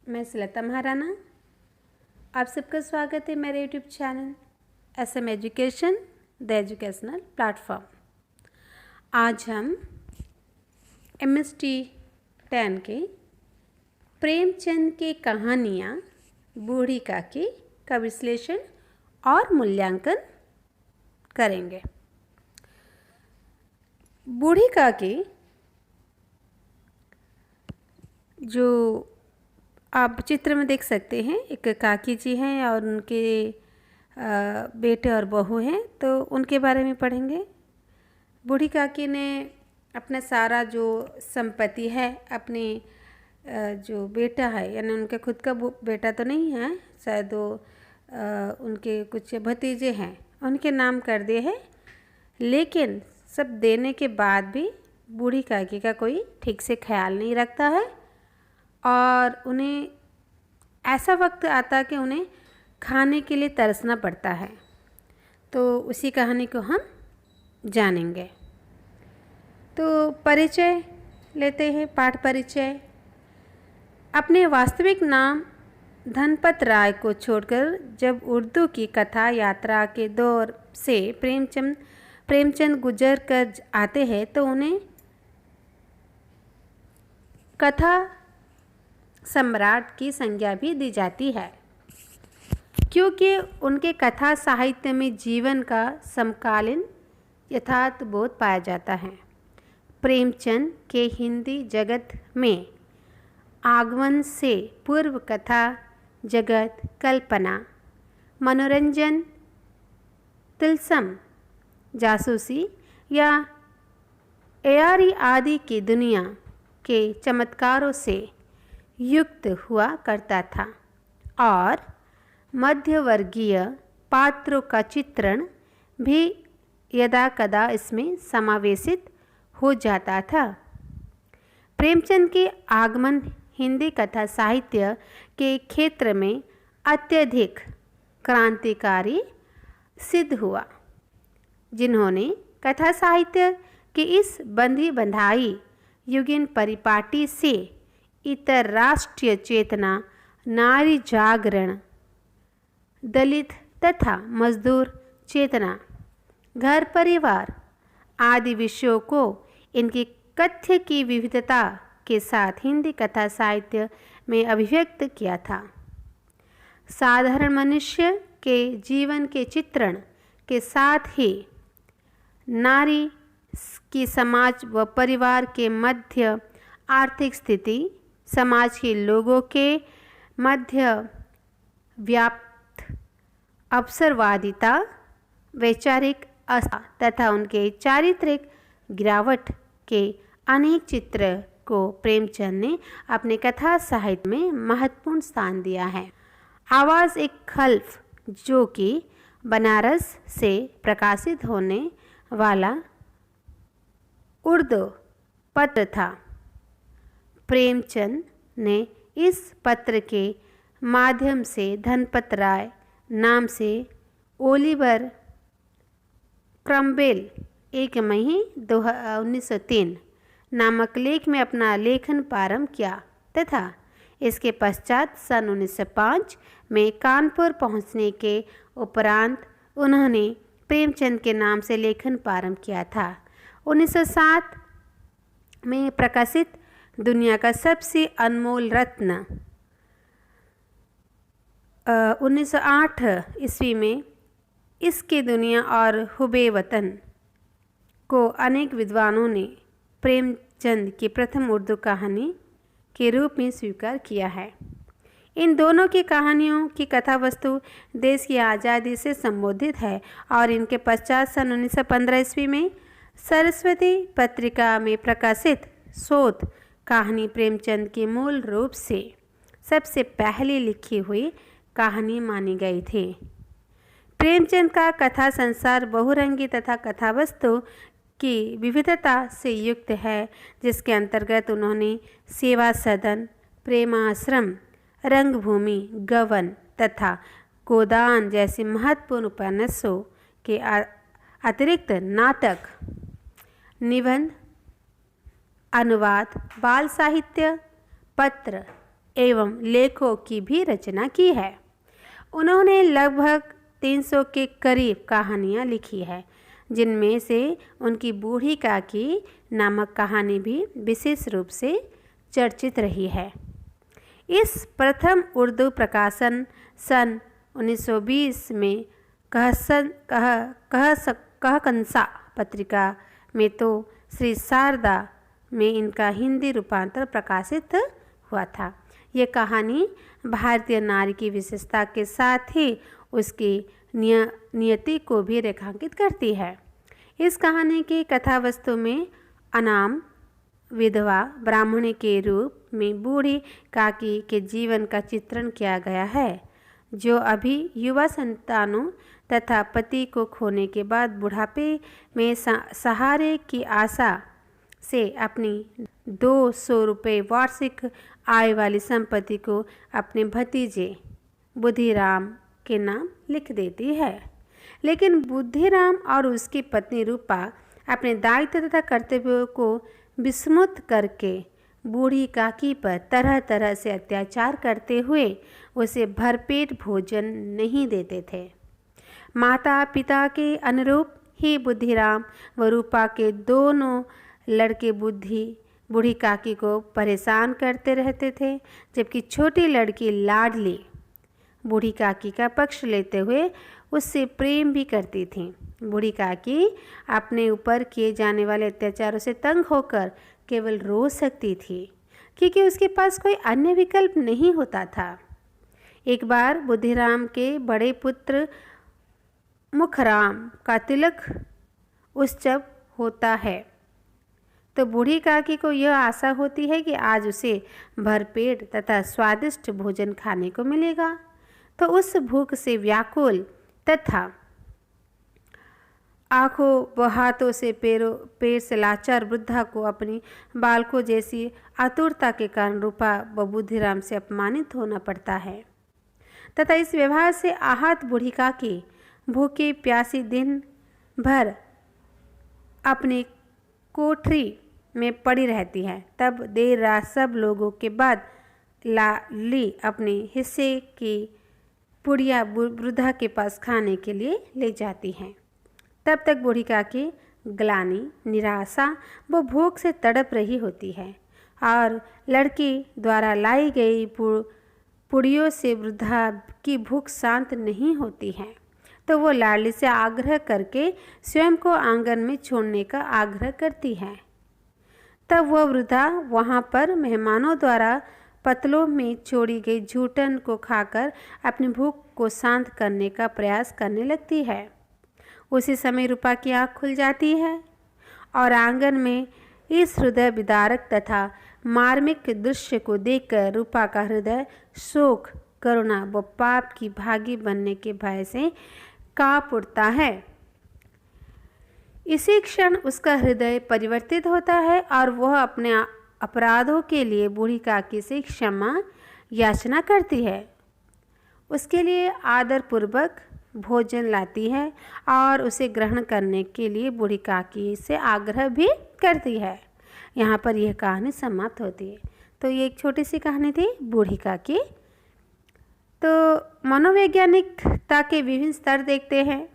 मैं सुलता महाराणा। आप सबका स्वागत है मेरे YouTube channel SM education the educational platform. आज हम MST 10 के प्रेमचंद की कहानियाँ बूढ़ी काकी का विश्लेषण और मूल्यांकन करेंगे। बूढ़ी काकी जो आप चित्र में देख सकते हैं, एक काकी जी हैं और उनके बेटे और बहू हैं, तो उनके बारे में पढ़ेंगे। बूढ़ी काकी ने अपना सारा जो संपत्ति है, अपने जो बेटा है, यानी उनके खुद का बेटा तो नहीं है, शायद वो उनके कुछ भतीजे हैं, उनके नाम कर दिए हैं। लेकिन सब देने के बाद भी बूढ़ी काकी का कोई ठीक से ख्याल नहीं रखता है और उन्हें ऐसा वक्त आता कि उन्हें खाने के लिए तरसना पड़ता है। तो उसी कहानी को हम जानेंगे। तो परिचय लेते हैं, पाठ परिचय। अपने वास्तविक नाम धनपत राय को छोड़कर जब उर्दू की कथा यात्रा के दौर से प्रेमचंद गुजर कर आते हैं तो उन्हें कथा सम्राट की संज्ञा भी दी जाती है, क्योंकि उनके कथा साहित्य में जीवन का समकालीन यथार्थ बोध पाया जाता है। प्रेमचंद के हिंदी जगत में आगमन से पूर्व कथा जगत कल्पना, मनोरंजन, तिलस्म, जासूसी या एआरी आदि की दुनिया के चमत्कारों से युक्त हुआ करता था और मध्यवर्गीय पात्रों का चित्रण भी यदा कदा इसमें समावेशित हो जाता था। प्रेमचंद के आगमन हिंदी कथा साहित्य के क्षेत्र में अत्यधिक क्रांतिकारी सिद्ध हुआ, जिन्होंने कथा साहित्य के इस बंधी बंधाई युगीन परिपाटी से इतर राष्ट्रीय चेतना, नारी जागरण, दलित तथा मजदूर चेतना, घर परिवार आदि विषयों को इनकी कथ्य की विविधता के साथ हिंदी कथा साहित्य में अभिव्यक्त किया था। साधारण मनुष्य के जीवन के चित्रण के साथ ही नारी की समाज व परिवार के मध्य आर्थिक स्थिति, समाज के लोगों के मध्य व्याप्त अवसरवादिता, वैचारिक आस्था तथा उनके चारित्रिक गिरावट के अनेक चित्र को प्रेमचंद ने अपने कथा साहित्य में महत्वपूर्ण स्थान दिया है। आवाज़ एक खल्फ, जो कि बनारस से प्रकाशित होने वाला उर्दू पत्र था। प्रेमचंद ने इस पत्र के माध्यम से धनपत राय नाम से ओलिवर क्रम्वेल 1 मई 1903 नामक लेख में अपना लेखन प्रारंभ किया तथा इसके पश्चात सन 1905 में कानपुर पहुंचने के उपरांत उन्होंने प्रेमचंद के नाम से लेखन प्रारंभ किया था। 1907 में प्रकाशित दुनिया का सबसे अनमोल रत्न 1908 ईस्वी में इसके दुनिया और हुबे वतन को अनेक विद्वानों ने प्रेमचंद की प्रथम उर्दू कहानी के रूप में स्वीकार किया है। इन दोनों की कहानियों की कथा वस्तु देश की आज़ादी से संबोधित है और इनके पश्चात सन 1915 ईस्वी में सरस्वती पत्रिका में प्रकाशित शोध कहानी प्रेमचंद की मूल रूप से सबसे पहले लिखी हुई कहानी मानी गई थी। प्रेमचंद का कथा संसार बहुरंगी तथा कथा वस्तु की विविधता से युक्त है, जिसके अंतर्गत उन्होंने सेवा सदन, प्रेमाश्रम, रंगभूमि, गवन तथा गोदान जैसे महत्वपूर्ण उपन्यासों के अतिरिक्त नाटक, निबंध, अनुवाद, बाल साहित्य, पत्र, एवं लेखों की भी रचना की है। उन्होंने लगभग 300 के करीब कहानियाँ लिखी है, जिनमें से उनकी बूढ़ी काकी नामक कहानी भी विशेष रूप से चर्चित रही है। इस प्रथम उर्दू प्रकाशन सन 1920 में कहकंसा पत्रिका में तो श्री शारदा में इनका हिंदी रूपांतर प्रकाशित हुआ था। ये कहानी भारतीय नारी की विशेषता के साथ ही उसकी नियति को भी रेखांकित करती है। इस कहानी की कथा वस्तु में अनाम विधवा ब्राह्मणी के रूप में बूढ़ी काकी के जीवन का चित्रण किया गया है, जो अभी युवा संतानों तथा पति को खोने के बाद बुढ़ापे में सहारे की आशा से अपनी 200 रुपये वार्षिक आय वाली संपत्ति को अपने भतीजे बुद्धिराम के नाम लिख देती है। लेकिन बुद्धिराम और उसकी पत्नी रूपा अपने दायित्व तथा कर्तव्यों को विस्मृत करके बूढ़ी काकी पर तरह तरह से अत्याचार करते हुए उसे भरपेट भोजन नहीं देते थे। माता पिता के अनुरूप ही बुद्धिराम व रूपा के दोनों लड़के बूढ़ी काकी को परेशान करते रहते थे, जबकि छोटी लड़की लाडली बूढ़ी काकी का पक्ष लेते हुए उससे प्रेम भी करती थी। बूढ़ी काकी अपने ऊपर किए जाने वाले अत्याचारों से तंग होकर केवल रो सकती थी, क्योंकि उसके पास कोई अन्य विकल्प नहीं होता था। एक बार बुद्धिराम के बड़े पुत्र मुखराम का तिलक उत्सव होता है, तो बूढ़ी काकी को यह आशा होती है कि आज उसे भरपेट तथा स्वादिष्ट भोजन खाने को मिलेगा। तो उस भूख से व्याकुल तथा आंखों व हाथों से पैर से लाचार वृद्धा को अपनी बालकों जैसी आतुरता के कारण रूपा व बुद्धिराम से अपमानित होना पड़ता है तथा इस व्यवहार से आहत बूढ़ी काकी भूखी प्यासी दिन भर अपनी कोठरी में पड़ी रहती है। तब देर रात सब लोगों के बाद लाली अपने हिस्से की पुड़िया वृद्धा के पास खाने के लिए ले जाती हैं। तब तक बूढ़ी काकी ग्लानि, निराशा व भूख से तड़प रही होती है और लड़की द्वारा लाई गई पुड़ियों से वृद्धा की भूख शांत नहीं होती है। तो वो लाडली से आग्रह करके स्वयं को आंगन में छोड़ने का आग्रह करती है। तब वह वृद्धा वहाँ पर मेहमानों द्वारा पतलों में छोड़ी गई झूठन को खाकर अपनी भूख को शांत करने का प्रयास करने लगती है। उसी समय रूपा की आँख खुल जाती है और आंगन में इस हृदय विदारक तथा मार्मिक दृश्य को देखकर रूपा का हृदय शोक, करुणा व पाप की भागी बनने के भय से काँप उठता है। इसी क्षण उसका हृदय परिवर्तित होता है और वह अपने अपराधों के लिए बूढ़ी काकी से क्षमा याचना करती है। उसके लिए आदरपूर्वक भोजन लाती है और उसे ग्रहण करने के लिए बूढ़ी काकी से आग्रह भी करती है। यहाँ पर यह कहानी समाप्त होती है। तो ये एक छोटी सी कहानी थी बूढ़ी काकी। तो मनोवैज्ञानिकता के विभिन्न स्तर देखते हैं।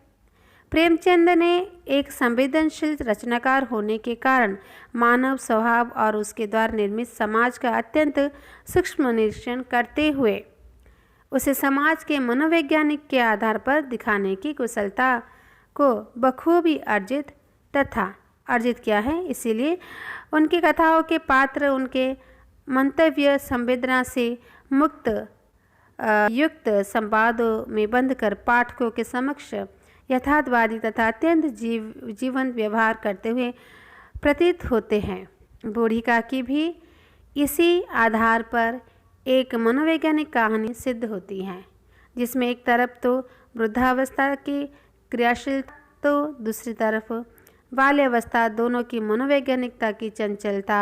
प्रेमचंद ने एक संवेदनशील रचनाकार होने के कारण मानव स्वभाव और उसके द्वारा निर्मित समाज का अत्यंत सूक्ष्म निरीक्षण करते हुए उसे समाज के मनोवैज्ञानिक के आधार पर दिखाने की कुशलता को बखूबी अर्जित किया है। इसीलिए उनकी कथाओं के पात्र उनके मंतव्य संवेदना से युक्त संवादों में बंद कर पाठकों के समक्ष यथार्थवादी तथा अत्यंत जीवंत व्यवहार करते हुए प्रतीत होते हैं। बूढ़ी काकी भी इसी आधार पर एक मनोवैज्ञानिक कहानी सिद्ध होती है, जिसमें एक तरफ तो वृद्धावस्था की क्रियाशील तो दूसरी तरफ बाल्यावस्था दोनों की मनोवैज्ञानिकता की चंचलता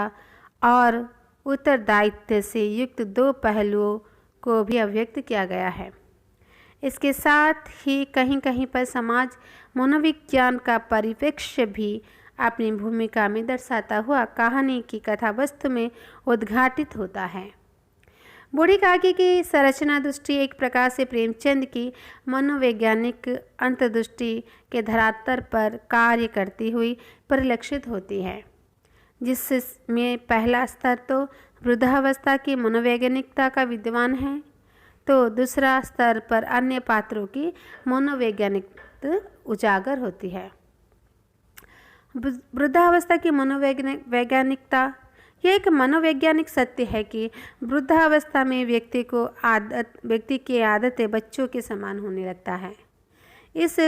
और उत्तरदायित्व से युक्त दो पहलुओं को भी अभिव्यक्त किया गया है। इसके साथ ही कहीं कहीं पर समाज मनोविज्ञान का परिप्रेक्ष्य भी अपनी भूमिका में दर्शाता हुआ कहानी की कथा वस्तु में उद्घाटित होता है। बूढ़ी काकी की संरचना दृष्टि एक प्रकार से प्रेमचंद की मनोवैज्ञानिक अंतर्दृष्टि के धरातल पर कार्य करती हुई परिलक्षित होती है, जिसमें पहला स्तर तो वृद्धावस्था की मनोवैज्ञानिकता का विद्यमान है, तो दूसरा स्तर पर अन्य पात्रों की मनोवैज्ञानिक उजागर होती है। वृद्धावस्था की मनोवैज्ञानिकता यह एक मनोवैज्ञानिक सत्य है कि वृद्धावस्था में व्यक्ति की आदतें बच्चों के समान होने लगता है। इस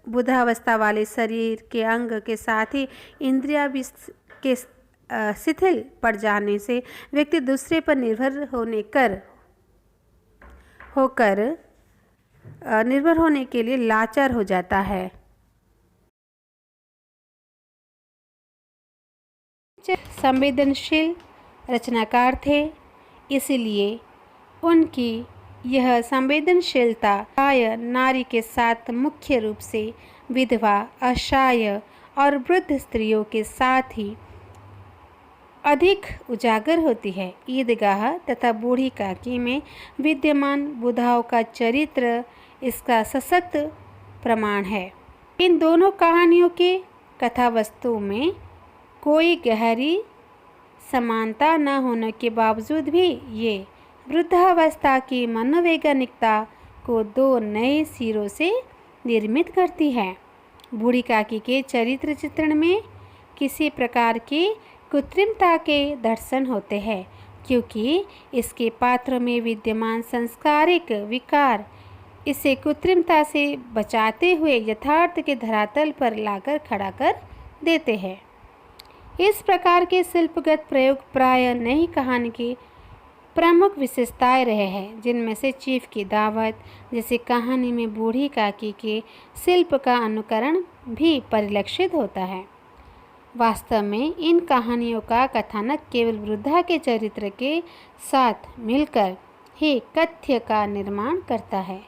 वृद्धावस्था वाले शरीर के अंग के साथ ही इंद्रियां भी के शिथिल पड़ जाने से व्यक्ति दूसरे पर निर्भर होने के लिए लाचार हो जाता है। संवेदनशील रचनाकार थे, इसलिए उनकी यह संवेदनशीलता प्राय नारी के साथ मुख्य रूप से विधवा, असहाय और वृद्ध स्त्रियों के साथ ही अधिक उजागर होती है। ईदगाह तथा बूढ़ी काकी में विद्यमान बुधाओं का चरित्र इसका सशक्त प्रमाण है। इन दोनों कहानियों के कथा वस्तु में कोई गहरी समानता न होने के बावजूद भी ये वृद्धावस्था की मनोवैज्ञानिकता को दो नए सिरों से निर्मित करती है। बूढ़ी काकी के चरित्र चित्रण में किसी प्रकार की कृत्रिमता के दर्शन होते हैं, क्योंकि इसके पात्रों में विद्यमान सांस्कारिक विकार इसे कृत्रिमता से बचाते हुए यथार्थ के धरातल पर लाकर खड़ा कर देते हैं। इस प्रकार के शिल्पगत प्रयोग प्राय नई कहानी की प्रमुख विशेषताएं रहे हैं, जिनमें से चीफ की दावत जैसी कहानी में बूढ़ी काकी के शिल्प का अनुकरण भी परिलक्षित होता है। वास्तव में इन कहानियों का कथानक केवल वृद्धा के चरित्र के साथ मिलकर ही कथ्य का निर्माण करता है।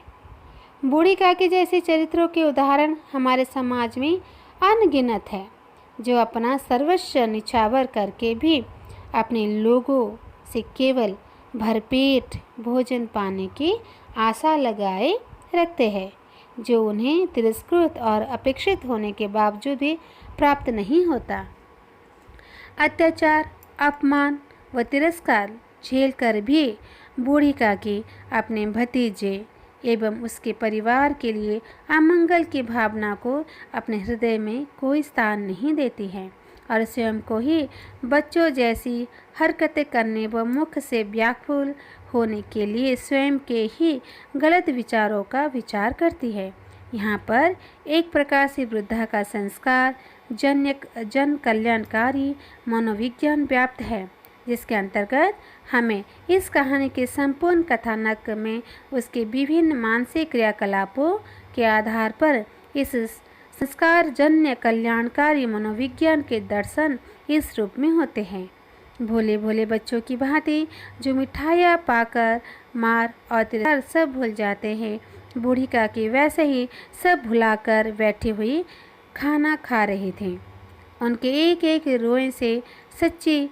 बूढ़ी काकी जैसे चरित्रों के उदाहरण हमारे समाज में अनगिनत है, जो अपना सर्वस्व निछावर करके भी अपने लोगों से केवल भरपेट भोजन पाने की आशा लगाए रखते हैं, जो उन्हें तिरस्कृत और अपेक्षित होने के बावजूद भी प्राप्त नहीं होता। अत्याचार, अपमान व तिरस्कार झेलकर भी बूढ़ी काकी अपने भतीजे एवं उसके परिवार के लिए अमंगल की भावना को अपने हृदय में कोई स्थान नहीं देती है और स्वयं को ही बच्चों जैसी हरकतें करने व मुख से व्याकुल होने के लिए स्वयं के ही गलत विचारों का विचार करती है। यहाँ पर एक प्रकार से वृद्धा का संस्कार जन कल्याणकारी मनोविज्ञान व्याप्त है, जिसके अंतर्गत हमें इस कहानी के संपूर्ण कथानक में उसके विभिन्न मानसिक क्रियाकलापों के आधार पर इस संस्कार जन्य कल्याणकारी मनोविज्ञान के दर्शन इस रूप में होते हैं। भोले भोले बच्चों की भांति जो मिठाइयाँ पाकर मार और तिरस्कार सब भूल जाते हैं, बूढ़ी काकी वैसे ही सब भुलाकर बैठी हुई खाना खा रही थी। उनके एक एक रोए से सच्ची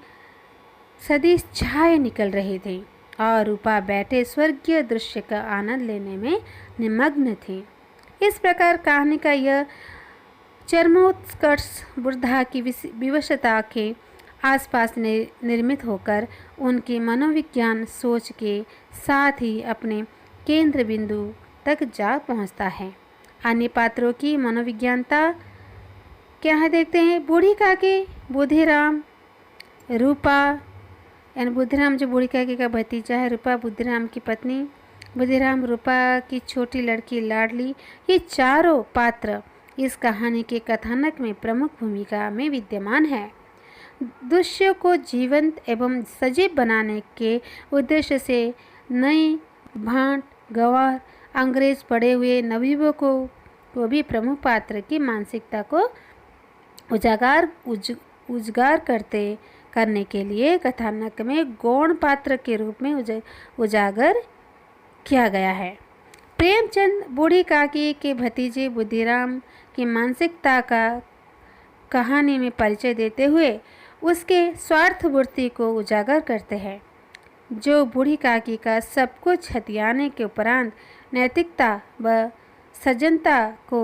सदी छाए निकल रही थी और रूपा बैठे स्वर्गीय दृश्य का आनंद लेने में निमग्न थी। इस प्रकार कहानी का यह चरमोत्कर्ष वृद्धा की विवशता के आसपास निर्मित होकर उनकी मनोविज्ञान सोच के साथ ही अपने केंद्र बिंदु तक जा पहुंचता है। अन्य पात्रों की मनोविज्ञानता क्या है देखते हैं। बूढ़ी काकी, बुद्धिराम, रूपा यानी बुद्धिराम जो बूढ़ी काकी का भतीजा है, रूपा बुद्धिराम की पत्नी, बुद्धिराम रूपा की छोटी लड़की लाडली, ये चारों पात्र इस कहानी के कथानक में प्रमुख भूमिका में विद्यमान है। दृश्य को जीवंत एवं सजीव बनाने के उद्देश्य से नई भांट गंवार अंग्रेज पढ़े हुए नवयुवकों को भी प्रमुख पात्र की मानसिकता को उजागर करने के लिए कथानक में गौण पात्र के रूप में उजागर किया गया है। प्रेमचंद बूढ़ी काकी के भतीजे बुद्धिराम की मानसिकता का कहानी में परिचय देते हुए उसके स्वार्थपूर्ति को उजागर करते हैं। जो बूढ़ी काकी का सब कुछ हथियाने के उपरांत नैतिकता व सज्जनता को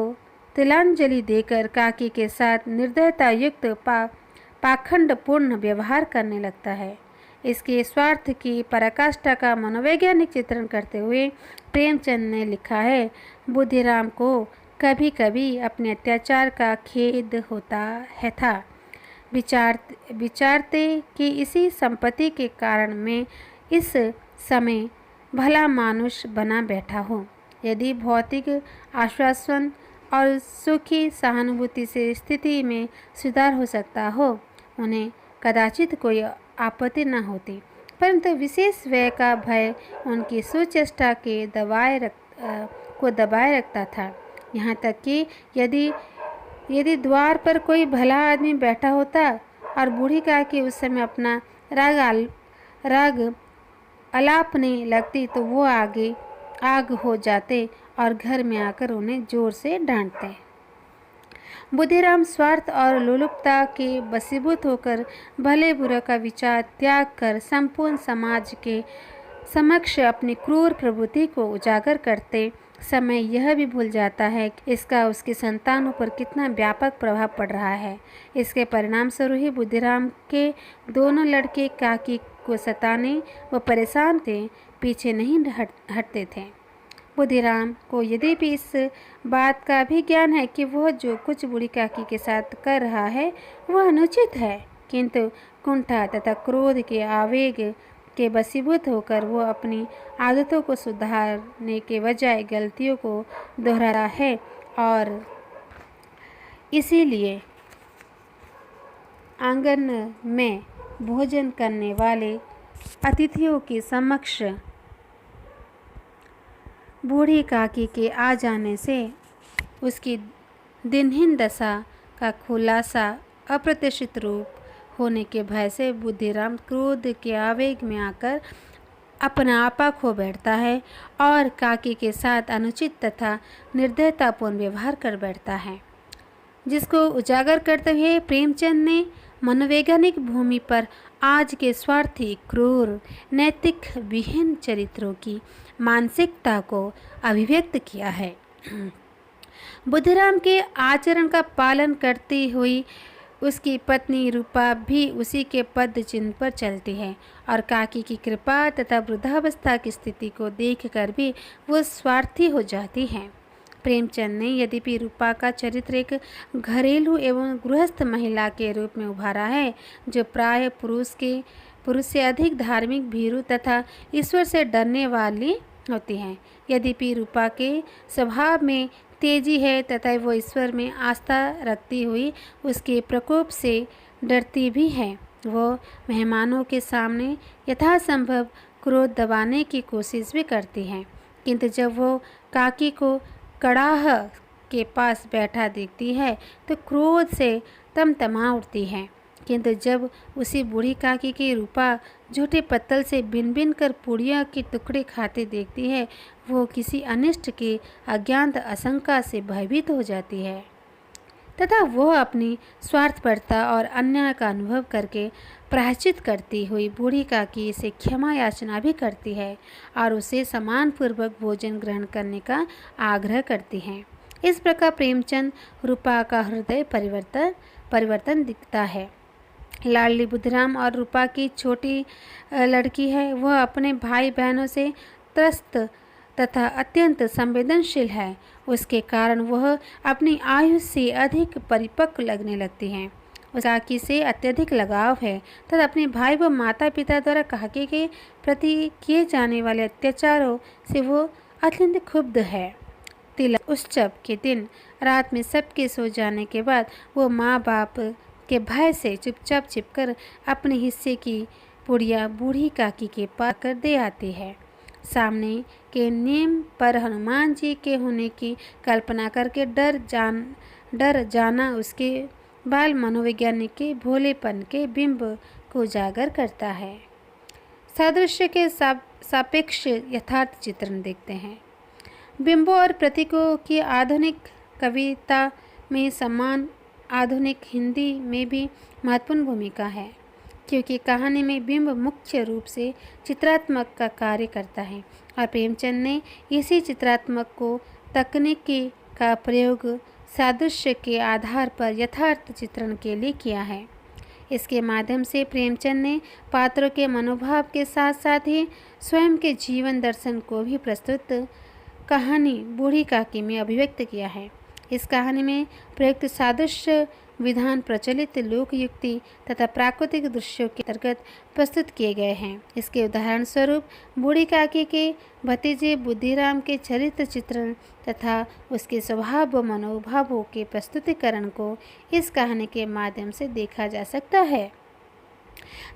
तिलांजलि देकर काकी के साथ निर्दयता युक्त पाखंडपूर्ण व्यवहार करने लगता है। इसके स्वार्थ की पराकाष्ठा का मनोवैज्ञानिक चित्रण करते हुए प्रेमचंद ने लिखा है, बुद्धिराम को कभी कभी अपने अत्याचार का खेद होता है था। विचारते कि इसी संपत्ति के कारण मैं इस समय भला मानुष बना बैठा हूँ। यदि भौतिक आश्वासन और सुखी सहानुभूति से स्थिति में सुधार हो सकता हो, उन्हें कदाचित कोई आपत्ति न होती, परंतु विशेष व्यय का भय उनकी सुचेष्टा के दबाए रखता था। यहाँ तक कि यदि द्वार पर कोई भला आदमी बैठा होता और बूढ़ी काकी उस समय अपना राग अलापने लगती तो वो आग हो जाते और घर में आकर उन्हें जोर से डांटते। बुद्धिराम स्वार्थ और लोलुपता के वशीभूत होकर भले बुरे का विचार त्याग कर संपूर्ण समाज के समक्ष अपनी क्रूर प्रवृत्ति को उजागर करते समय यह भी भूल जाता है कि इसका उसकी संतानों पर कितना व्यापक प्रभाव पड़ रहा है। इसके परिणाम स्वरूप ही बुद्धिराम के दोनों लड़के काकी को सताने व परेशान के पीछे नहीं हटते थे। बुद्धिराम को यदि भी इस बात का भी ज्ञान है कि वह जो कुछ बूढ़ी काकी के साथ कर रहा है वह अनुचित है, किंतु कुंठा तथा क्रोध के आवेग के वशीभूत होकर वो अपनी आदतों को सुधारने के बजाय गलतियों को दोहराता है और इसीलिए आंगन में भोजन करने वाले अतिथियों के समक्ष बूढ़ी काकी के आ जाने से उसकी दिनहीन दशा का खुलासा अप्रत्याशित रूप होने के भय से बुद्धिराम क्रोध के आवेग में आकर अपना आपा खो बैठता है और काकी के साथ अनुचित तथा निर्दयतापूर्ण व्यवहार कर बैठता है, जिसको उजागर करते हुए प्रेमचंद ने मनोवैज्ञानिक भूमि पर आज के स्वार्थी, क्रूर, नैतिक विहीन चरित्रों की मानसिकता को अभिव्यक्त किया है। बुद्धिराम के आचरण का पालन करती हुई उसकी पत्नी रूपा भी उसी के पद चिन्ह पर चलती है और काकी की कृपा तथा वृद्धावस्था की स्थिति को देखकर भी वो स्वार्थी हो जाती है। प्रेमचंद ने यद्यपि रूपा का चरित्र एक घरेलू एवं गृहस्थ महिला के रूप में उभारा है, जो प्राय पुरुष से अधिक धार्मिक, भीरू तथा ईश्वर से डरने वाली होती हैं। यद्यपि रूपा के स्वभाव में तेजी है तथा वो ईश्वर में आस्था रखती हुई उसके प्रकोप से डरती भी है। वो मेहमानों के सामने यथासंभव क्रोध दबाने की कोशिश भी करती है, किंतु जब वो काकी को कड़ाह के पास बैठा देखती है तो क्रोध से तमतमा उठती है, किंतु जब उसी बूढ़ी काकी की रूपा झूठे पत्तल से बिन बिन कर पुड़िया के टुकड़े खाते देखती है, वो किसी अनिष्ट की अज्ञात आशंका से भयभीत हो जाती है तथा वह अपनी स्वार्थपरता और अन्याय का अनुभव करके प्रायश्चित करती हुई बूढ़ी काकी से क्षमा याचना भी करती है और उसे सम्मानपूर्वक भोजन ग्रहण करने का आग्रह करती है। इस प्रकार प्रेमचंद रूपा का हृदय परिवर्तन दिखता है। लाडली बुद्धिराम और रूपा की छोटी लड़की है, वह अपने भाई बहनों से त्रस्त तथा अत्यंत संवेदनशील है। उसके कारण वह अपनी आयु से अधिक परिपक्व लगने लगती हैं। उस काकी से अत्यधिक लगाव है तथा अपने भाई व माता पिता द्वारा काकी के प्रति किए जाने वाले अत्याचारों से वो अत्यंत क्षुब्ध है। तिलक उत्सव के दिन रात में सबके सो जाने के बाद वो माँ बाप के भय से चुपचाप छिपकर अपने हिस्से की पुड़िया बूढ़ी काकी के पास कर दे आती है। सामने के नेम पर हनुमान जी के होने की कल्पना करके डर जाना उसके बाल मनोवैज्ञानिक के भोलेपन के बिंब को उजागर करता है। सादृश्य के सापेक्ष यथार्थ चित्रण देखते हैं। बिंबों और प्रतीकों की आधुनिक कविता में समान आधुनिक हिंदी में भी महत्वपूर्ण भूमिका है। क्योंकि कहानी में बिंब मुख्य रूप से चित्रात्मक का कार्य करता है और प्रेमचंद ने इसी चित्रात्मक को तकनीकी का प्रयोग सादृश्य के आधार पर यथार्थ चित्रण के लिए किया है। इसके माध्यम से प्रेमचंद ने पात्रों के मनोभाव के साथ साथ ही स्वयं के जीवन दर्शन को भी प्रस्तुत कहानी बूढ़ी काकी में अभिव्यक्त किया है। इस कहानी में प्रयुक्त सादृश्य विधान प्रचलित लोकयुक्ति तथा प्राकृतिक दृश्यों के अंतर्गत प्रस्तुत किए गए हैं। इसके उदाहरण स्वरूप बूढ़ी काकी के भतीजे बुद्धिराम के चरित्र चित्रण तथा उसके स्वभाव व मनोभावों के प्रस्तुतिकरण को इस कहानी के माध्यम से देखा जा सकता है,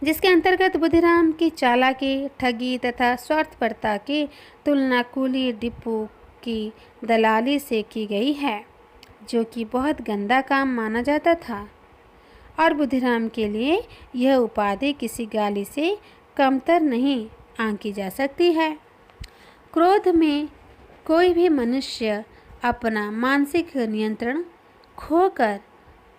जिसके अंतर्गत बुद्धिराम की चालाकी, ठगी तथा स्वार्थपरता की तुलना कुली डिपो की दलाली से की गई है, जो कि बहुत गंदा काम माना जाता था और बुद्धिराम के लिए यह उपाधि किसी गाली से कमतर नहीं आंकी जा सकती है। क्रोध में कोई भी मनुष्य अपना मानसिक नियंत्रण खोकर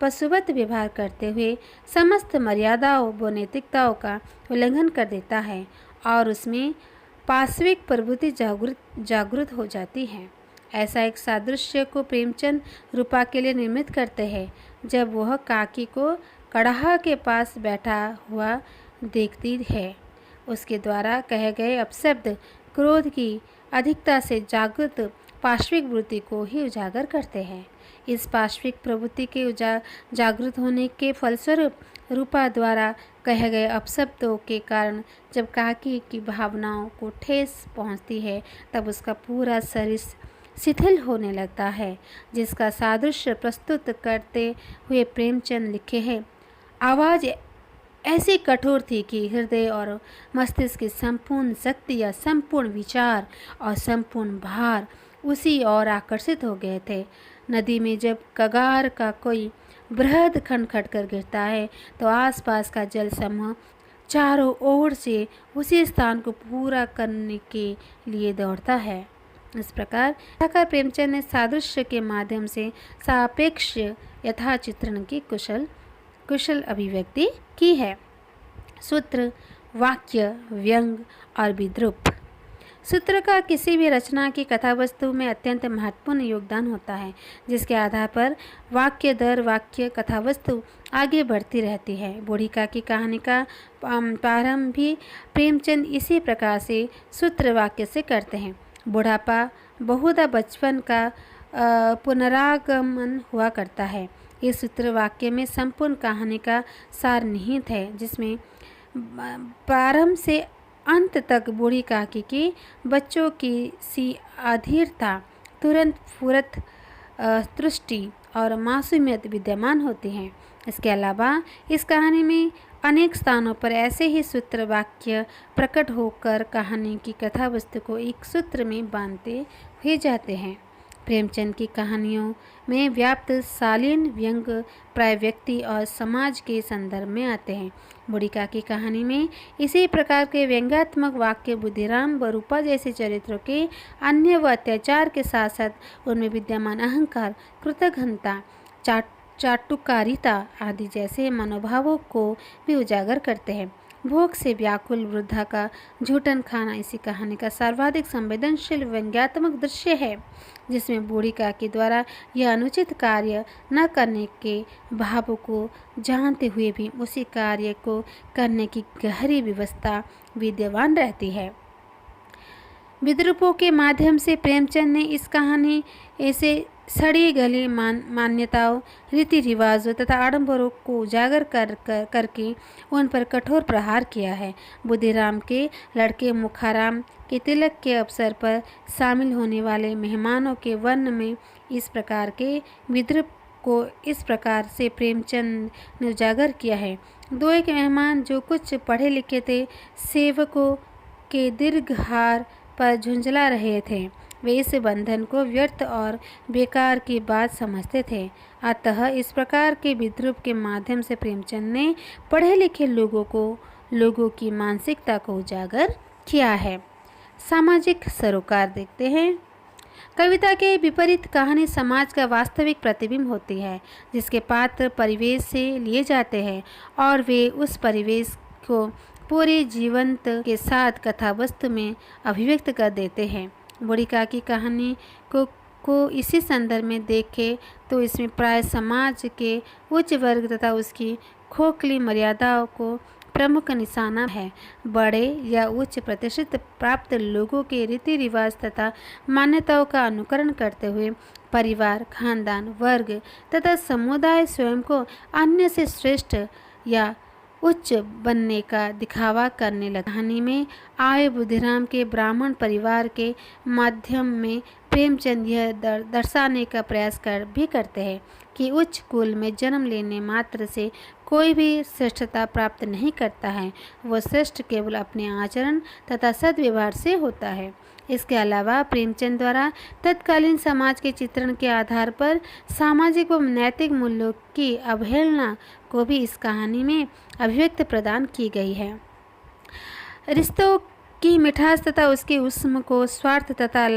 पशुवत व्यवहार करते हुए समस्त मर्यादाओं व नैतिकताओं का उल्लंघन कर देता है और उसमें पाश्विक प्रवृत्ति जागृत हो जाती है। ऐसा एक सादृश्य को प्रेमचंद रूपा के लिए निर्मित करते हैं जब वह काकी को कड़ाहा के पास बैठा हुआ देखती है। उसके द्वारा कहे गए अपशब्द क्रोध की अधिकता से जागृत पाश्विक वृत्ति को ही उजागर करते हैं। इस पाश्विक प्रवृत्ति के जागृत होने के फलस्वरूप रूपा द्वारा कहे गए अपशब्दों के कारण जब काकी की भावनाओं को ठेस पहुंचती है तब उसका पूरा शरीर शिथिल होने लगता है, जिसका सादृश्य प्रस्तुत करते हुए प्रेमचंद लिखे हैं। आवाज़ ऐसी कठोर थी कि हृदय और मस्तिष्क की संपूर्ण शक्ति या संपूर्ण विचार और संपूर्ण भार उसी ओर आकर्षित हो गए थे। नदी में जब कगार का कोई बृहद खंड खटकर गिरता है तो आसपास का जल समूह चारों ओर से उसी स्थान को पूरा करने के लिए दौड़ता है। इस प्रकार प्रेमचंद ने सादृश्य के माध्यम से सापेक्ष यथाचित्रण की कुशल अभिव्यक्ति की है। सूत्र, वाक्य, व्यंग और विद्रूप। सूत्र का किसी भी रचना की कथावस्तु में अत्यंत महत्वपूर्ण योगदान होता है, जिसके आधार पर वाक्य दर वाक्य कथावस्तु आगे बढ़ती रहती है। बूढ़ी काकी कहानी का प्रारंभ भी प्रेमचंद इसी प्रकार से सूत्र वाक्य से करते हैं। बुढ़ापा बहुधा बचपन का पुनरागमन हुआ करता है। इस सूत्र वाक्य में संपूर्ण कहानी का सार निहित है, जिसमें प्रारंभ से अंत तक बूढ़ी काकी की बच्चों की सी अधीरता, तुरंत फुरत, तुष्टि और मासूमियत विद्यमान होती हैं। इसके अलावा इस कहानी में अनेक स्थानों पर ऐसे ही सूत्र वाक्य प्रकट होकर कहानी की कथा वस्तु को एक सूत्र में बांधते हुए जाते हैं। प्रेमचंद की कहानियों में व्याप्त शालीन व्यंग प्राय व्यक्ति और समाज के संदर्भ में आते हैं। बूढ़ी काकी कहानी में इसी प्रकार के व्यंग्यात्मक वाक्य बुद्धिराम व रूपा जैसे चरित्रों के अन्य व अत्याचार के साथ साथ उनमें विद्यमान अहंकार, कृतघ्नता, चाटुकारिता आदि जैसे मनोभावों को भी उजागर करते हैं। भूख से व्याकुल वृद्धा का झूठन खाना इसी कहानी का सर्वाधिक संवेदनशील व्यंग्यात्मक दृश्य है, जिसमें बूढ़ी काकी द्वारा यह अनुचित कार्य न करने के भाव को जानते हुए भी उसी कार्य को करने की गहरी व्यवस्था विद्यमान रहती है। विद्रूपों के माध्यम से प्रेमचंद ने इस कहानी ऐसे सड़ी गली मान्यताओं, रीति रिवाजों तथा आडंबरों को उजागर करके उन पर कठोर प्रहार किया है। बुद्धिराम के लड़के मुखाराम के तिलक के अवसर पर शामिल होने वाले मेहमानों के वर्ण में इस प्रकार के विद्रूप को इस प्रकार से प्रेमचंद ने उजागर किया है। दो एक मेहमान जो कुछ पढ़े लिखे थे, सेवकों के दीर्घहार पर झुंझला रहे थे। वे इस बंधन को व्यर्थ और बेकार की बात समझते थे। अतः इस प्रकार के विद्रूप के माध्यम से प्रेमचंद ने पढ़े लिखे लोगों की मानसिकता को उजागर किया है। सामाजिक सरोकार देखते हैं। कविता के विपरीत कहानी समाज का वास्तविक प्रतिबिंब होती है, जिसके पात्र परिवेश से लिए जाते हैं और वे उस परिवेश को पूरी जीवंत के साथ कथा वस्तु में अभिव्यक्त कर देते हैं। बूढ़ी काकी कहानी को इसी संदर्भ में देखें तो इसमें प्राय समाज के उच्च वर्ग तथा उसकी खोखली मर्यादाओं को प्रमुख निशाना है। बड़े या उच्च प्रतिष्ठित प्राप्त लोगों के रीति रिवाज तथा मान्यताओं का अनुकरण करते हुए परिवार, खानदान, वर्ग तथा समुदाय स्वयं को अन्य से श्रेष्ठ या उच्च बनने का दिखावा करने लगा। कहानी में आए बुद्धिराम के ब्राह्मण परिवार के माध्यम में प्रेमचंद यह दर्शाने का प्रयास करते हैं कि उच्च कुल में जन्म लेने मात्र से कोई भी श्रेष्ठता प्राप्त नहीं करता है, वह श्रेष्ठ केवल अपने आचरण तथा सद्व्यवहार से होता है। इसके अलावा प्रेमचंद द्वारा तत्कालीन समाज के चित्रण के आधार पर सामाजिक व नैतिक मूल्यों की अवहेलना को भी इस कहानी में अभिव्यक्त प्रदान की गई है। रिश्तों की मिठास तथा उसके उस्म को स्वार्थ तथा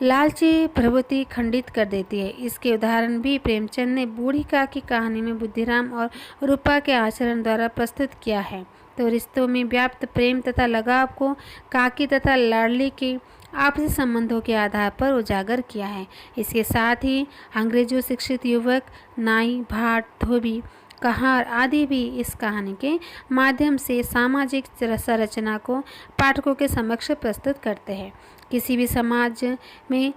लालची प्रवृत्ति खंडित कर देती है। इसके उदाहरण भी प्रेमचंद ने बूढ़ी काकी कहानी में बुद्धिराम और रूपा के आचरण द्वारा प्रस्तुत किया है। तो रिश्तों में व्याप्त प्रेम तथा लगाव को काकी तथा लाडली के आपसी संबंधों के आधार पर उजागर किया है। इसके साथ ही अंग्रेजों शिक्षित युवक, नाई, भाट, धोबी, कहार आदि भी इस कहानी के माध्यम से सामाजिक संरचना को पाठकों के समक्ष प्रस्तुत करते हैं। किसी भी समाज में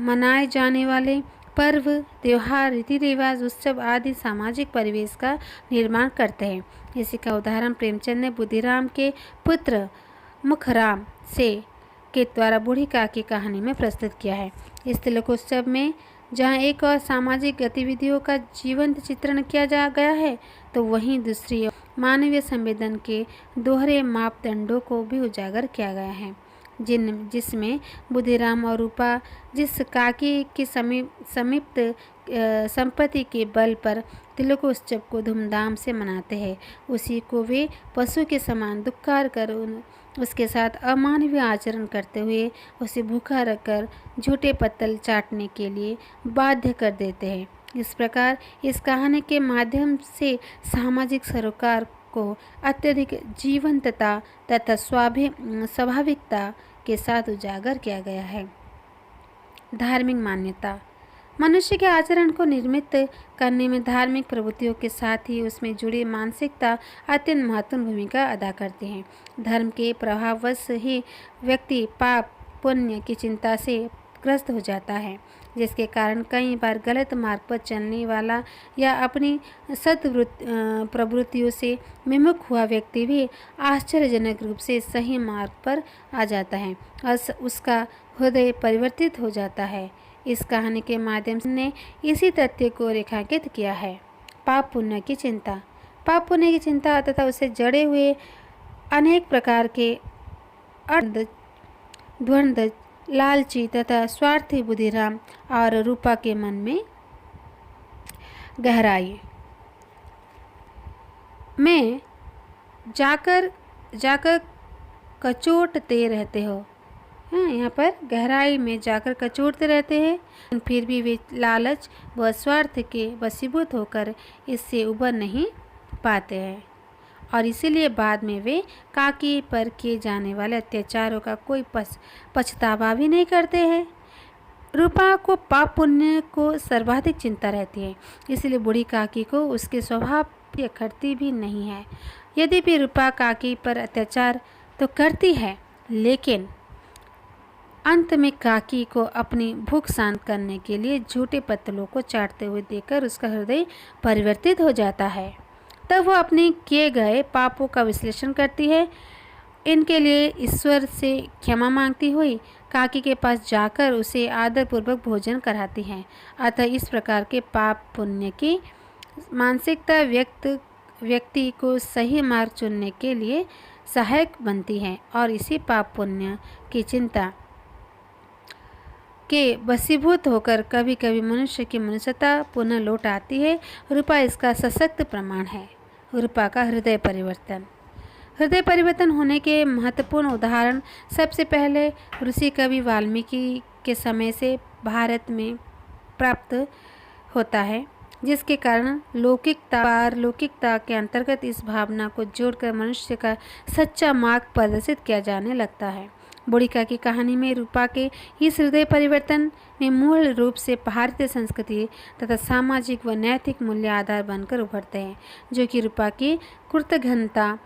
मनाए जाने वाले पर्व, त्योहार, रीति रिवाज, उत्सव आदि सामाजिक परिवेश का निर्माण करते हैं। इसी का उदाहरण प्रेमचंद ने बुद्धिराम के पुत्र मुखराम के द्वारा बूढ़ी काकी कहानी में प्रस्तुत किया है। इस तिलकोत्सव में जहाँ एक और सामाजिक गतिविधियों का जीवंत चित्रण किया गया है, तो वहीं दूसरी ओर मानवीय संवेदन के दोहरे मापदंडों को भी उजागर किया गया है, जिसमें बुद्धिराम और रूपा जिस काकी की समीप्त संपत्ति के बल पर तिलकोत्सव को धूमधाम से मनाते हैं, उसी को वे पशु के समान दुत्कार कर उसके साथ अमानवीय आचरण करते हुए उसे भूखा रखकर झूठे पत्तल चाटने के लिए बाध्य कर देते हैं। इस प्रकार इस कहानी के माध्यम से सामाजिक सरोकार को अत्यधिक जीवंतता तथा स्वाभाविकता के साथ उजागर किया गया है। धार्मिक मान्यता मनुष्य के आचरण को निर्मित करने में धार्मिक प्रवृत्तियों के साथ ही उसमें जुड़ी मानसिकता अत्यंत महत्वपूर्ण भूमिका अदा करती है। धर्म के प्रभाववश ही व्यक्ति पाप पुण्य की चिंता से ग्रस्त हो जाता है, जिसके कारण कई बार गलत मार्ग पर चलने वाला या अपनी प्रवृत्तियों से विमुख हुआ व्यक्ति भी आश्चर्यजनक रूप से सही मार्ग पर आ जाता है और उसका हृदय परिवर्तित हो जाता है। इस कहानी के माध्यम से इसी तथ्य को रेखांकित किया है। पाप पुण्य की चिंता तथा उससे जड़े हुए अनेक प्रकार के द्वंद्व, लालची तथा स्वार्थी बुद्धिराम और रूपा के मन में गहराई में जाकर कचोटते रहते हो। यहाँ पर गहराई में जाकर कचोटते रहते हैं, फिर भी वे लालच व स्वार्थ के वशीभूत होकर इससे उबर नहीं पाते हैं और इसीलिए बाद में वे काकी पर किए जाने वाले अत्याचारों का कोई पछतावा भी नहीं करते हैं। रूपा को पाप पुण्य को सर्वाधिक चिंता रहती है, इसलिए बूढ़ी काकी को उसके स्वभाव की अखरती भी नहीं है। यद्यपि रूपा काकी पर अत्याचार तो करती है, लेकिन अंत में काकी को अपनी भूख शांत करने के लिए झूठे पत्तलों को चाटते हुए देखकर उसका हृदय परिवर्तित हो जाता है। तब वो अपने किए गए पापों का विश्लेषण करती है। इनके लिए ईश्वर से क्षमा मांगती हुई काकी के पास जाकर उसे आदरपूर्वक भोजन कराती हैं। अतः इस प्रकार के पाप पुण्य की मानसिकता व्यक्ति को सही मार्ग चुनने के लिए सहायक बनती है और इसी पाप पुण्य की चिंता के वशीभूत होकर कभी कभी मनुष्य की मनुष्यता पुनः लौट आती है। रूपा इसका सशक्त प्रमाण है। रूपा का हृदय परिवर्तन होने के महत्वपूर्ण उदाहरण सबसे पहले ऋषि कवि वाल्मीकि के समय से भारत में प्राप्त होता है। जिसके कारण लौकिकता पारलौकिकता के अंतर्गत इस भावना को जोड़कर मनुष्य का सच्चा मार्ग प्रदर्शित किया जाने लगता है। बूढ़ी काकी की कहानी में रूपा के इस हृदय परिवर्तन में मूल रूप से भारतीय संस्कृति तथा सामाजिक व नैतिक मूल्य आधार बनकर उभरते हैं, जो कि रूपा की कृतज्ञता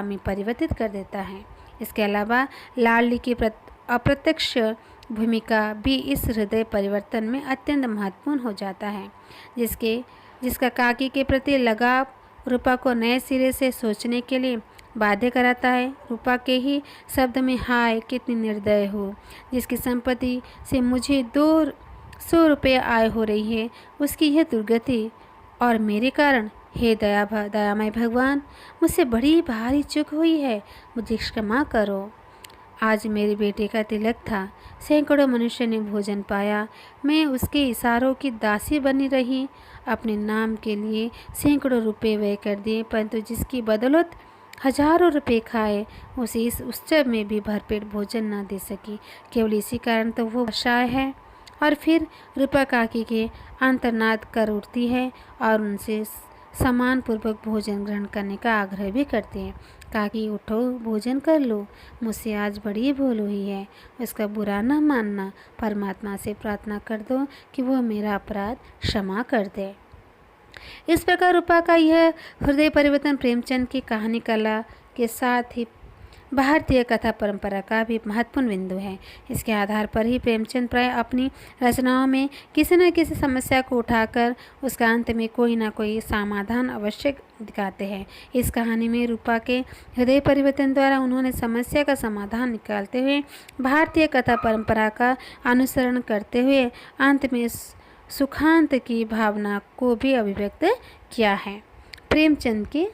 में परिवर्तित कर देता है। इसके अलावा लाडली की अप्रत्यक्ष भूमिका भी इस हृदय परिवर्तन में अत्यंत महत्वपूर्ण हो जाता है, जिसका काकी के प्रति लगाव रूपा को नए सिरे से सोचने के लिए बाध्य कराता है। रूपा के ही शब्द में, हाय कितनी निर्दय हो, जिसकी संपत्ति से मुझे 200 रुपये आय हो रही है, उसकी यह दुर्गति और मेरे कारण, हे दयामय भगवान, मुझसे बड़ी भारी चूक हुई है, मुझे क्षमा करो। आज मेरे बेटे का तिलक था, सैकड़ों मनुष्य ने भोजन पाया, मैं उसके इशारों की दासी बनी रही, अपने नाम के लिए सैकड़ों रुपए व्यय कर दिए, परंतु जिसकी बदौलत हजारों रुपए खाए, उसे इस उत्सव में भी भरपेट भोजन न दे सकी। केवल इसी कारण तो वो असहाय है। और फिर रूपा काकी के अंतर्नाद कर उठती है और उनसे सम्मानपूर्वक भोजन ग्रहण करने का आग्रह भी करती है। काकी, उठो, भोजन कर लो, मुझसे आज बड़ी भूल हुई है, उसका बुरा न मानना, परमात्मा से प्रार्थना कर दो कि वह मेरा अपराध क्षमा कर दे। इस प्रकार रूपा का यह हृदय परिवर्तन प्रेमचंद की कहानी कला के साथ ही भारतीय कथा परंपरा का भी महत्वपूर्ण बिंदु है। इसके आधार पर ही प्रेमचंद प्राय अपनी रचनाओं में किसी न किसी समस्या को उठाकर उसका अंत में कोई ना कोई समाधान अवश्य दिखाते हैं। इस कहानी में रूपा के हृदय परिवर्तन द्वारा उन्होंने समस्या का समाधान निकालते हुए भारतीय कथा परंपरा का अनुसरण करते हुए अंत में सुखांत की भावना को भी अभिव्यक्त किया है। प्रेमचंद की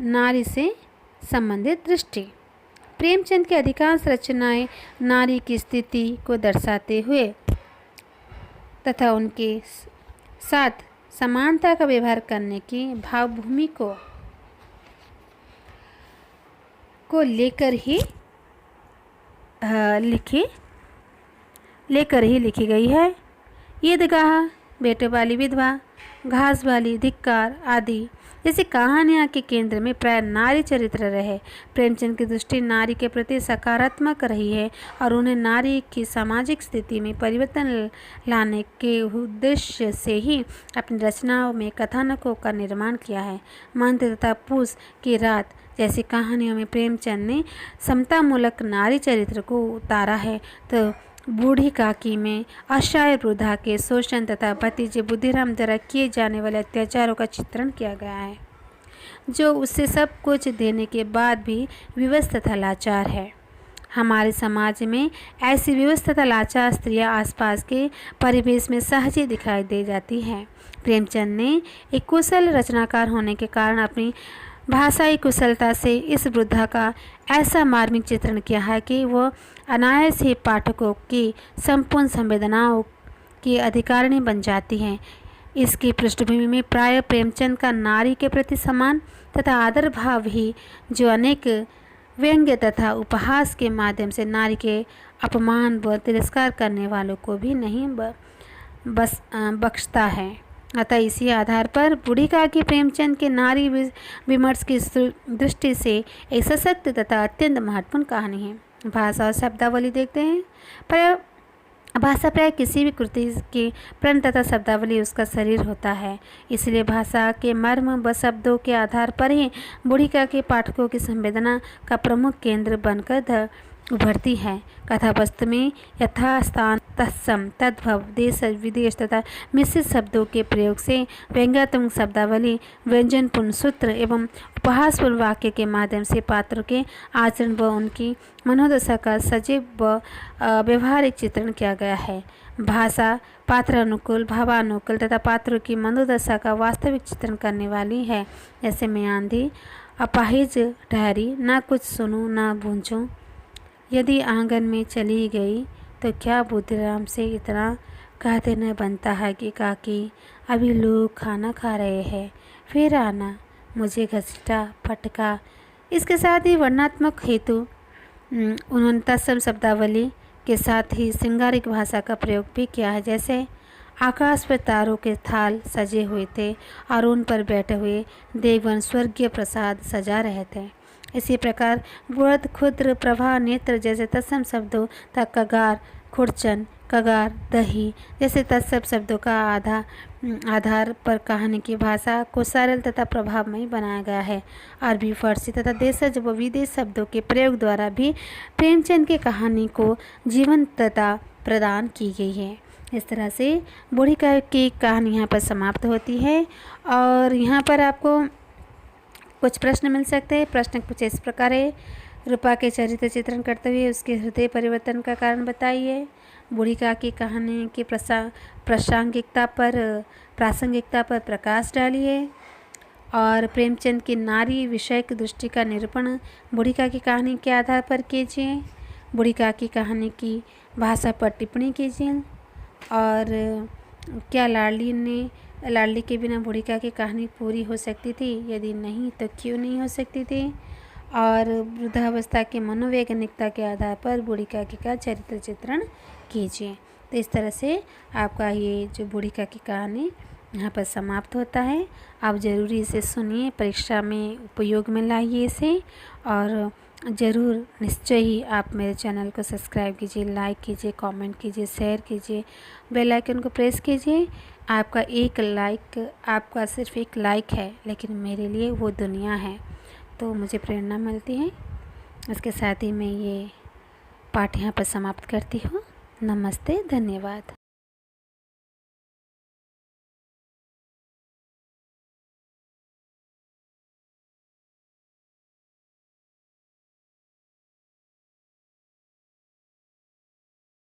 नारी से संबंधित दृष्टि। प्रेमचंद की अधिकांश रचनाएं नारी की स्थिति को दर्शाते हुए तथा उनके साथ समानता का व्यवहार करने की भावभूमि को लेकर ही लिखी गई है। ईदगाह, बेटे वाली विधवा, घास वाली, धिक्कार आदि जैसी कहानियाँ के केंद्र में प्राय नारी चरित्र रहे। प्रेमचंद की दृष्टि नारी के प्रति सकारात्मक रही है और उन्हें नारी की सामाजिक स्थिति में परिवर्तन लाने के उद्देश्य से ही अपनी रचनाओं में कथानकों का निर्माण किया है। मंत्र तथा पूस की रात जैसी कहानियों में प्रेमचंद ने समतामूलक नारी चरित्र को उतारा है, तो बूढ़ी काकी में असहाय वृद्धा के शोषण तथा भतीजे बुद्धिराम द्वारा किए जाने वाले अत्याचारों का चित्रण किया गया है, जो उससे सब कुछ देने के बाद भी विवश तथा लाचार है। हमारे समाज में ऐसी विवश तथा लाचार स्त्रियां आसपास के परिवेश में सहज ही दिखाई दे जाती हैं। प्रेमचंद ने एक कुशल रचनाकार होने के कारण अपनी भाषाई कुशलता से इस वृद्धा का ऐसा मार्मिक चित्रण किया है कि वह अनायास ही पाठकों की संपूर्ण संवेदनाओं की अधिकारिणी बन जाती हैं। इसकी पृष्ठभूमि में प्राय प्रेमचंद का नारी के प्रति सम्मान तथा आदर भाव ही, जो अनेक व्यंग्य तथा उपहास के माध्यम से नारी के अपमान व तिरस्कार करने वालों को भी नहीं बख्शता है। अतः इसी आधार पर बूढ़ी काकी प्रेमचंद के नारी विमर्श की दृष्टि से एक सशक्त तथा अत्यंत महत्वपूर्ण कहानी है। भाषा और शब्दावली देखते हैं। भाषा प्राय किसी भी कृति की प्रण तथा शब्दावली उसका शरीर होता है। इसलिए भाषा के मर्म व शब्दों के आधार पर ही बूढ़ी काकी पाठकों की संवेदना का प्रमुख केंद्र बनकर उभरती है। कथा वस्तु में यथास्थान, तत्सम, तद्भव, देश विदेश तथा मिश्रित शब्दों के प्रयोग से व्यंग्यात्मक शब्दावली, व्यंजनपूर्ण सूत्र एवं उपहासपूर्ण वाक्य के माध्यम से पात्रों के आचरण व उनकी मनोदशा का सजीव व व्यवहारिक चित्रण किया गया है। भाषा पात्रानुकूल, भावानुकूल तथा पात्रों की मनोदशा का वास्तविक चित्रण करने वाली है। जैसे मैं आंधी अपाहिज ठहरी, ना कुछ सुनूं ना बूझूं, यदि आंगन में चली गई तो क्या बुद्धिराम से इतना कहते न बनता है कि काकी अभी लोग खाना खा रहे हैं, फिर आना, मुझे घसीटा फटका। इसके साथ ही वर्णात्मक हेतु उन्होंने तत्सम शब्दावली के साथ ही श्रृंगारिक भाषा का प्रयोग भी किया है। जैसे आकाश पर तारों के थाल सजे हुए थे और उन पर बैठे हुए देवगण स्वर्गीय प्रसाद सजा रहे थे। इसी प्रकार बुढ़त, क्षुद्र, प्रभा, नेत्र जैसे तत्सम शब्दों तक कगार, खुरचन, कगार, दही जैसे तत्सम शब्दों का आधार पर कहानी की भाषा को सरल तथा प्रभावमयी बनाया गया है। अरबी, फारसी तथा देशज व विदेश शब्दों के प्रयोग द्वारा भी प्रेमचंद की कहानी को जीवंतता प्रदान की गई है। इस तरह से बूढ़ी की कहानी यहाँ पर समाप्त होती है। और यहाँ पर आपको कुछ प्रश्न मिल सकते हैं। प्रश्न कुछ इस प्रकार है। रूपा के चरित्र चित्रण करते हुए उसके हृदय परिवर्तन का कारण बताइए। बूढ़ी की कहानी की प्रासंगिकता पर प्रकाश डालिए। और प्रेमचंद की नारी विषयक दृष्टि का निरूपण बूढ़ी की कहानी के आधार पर कीजिए। बूढ़ी की कहानी की भाषा पर टिप्पणी कीजिए। और क्या लाडली के बिना बूढ़ी की कहानी पूरी हो सकती थी? यदि नहीं तो क्यों नहीं हो सकती थी? और वृद्धावस्था की मनोवैज्ञानिकता के आधार पर बूढ़ी काकी का चरित्र चित्रण कीजिए। तो इस तरह से आपका ये जो बूढ़ी काकी कहानी यहाँ पर समाप्त होता है। आप ज़रूरी इसे सुनिए, परीक्षा में उपयोग में लाइए इसे। और ज़रूर निश्चय ही आप मेरे चैनल को सब्सक्राइब कीजिए, लाइक कीजिए, कमेंट कीजिए, शेयर कीजिए, बेल आइकन को प्रेस कीजिए। आपका एक लाइक, आपका सिर्फ एक लाइक है, लेकिन मेरे लिए वो दुनिया है। तो मुझे प्रेरणा मिलती है। इसके साथ ही मैं ये पाठ यहाँ पर समाप्त करती हूँ। नमस्ते, धन्यवाद।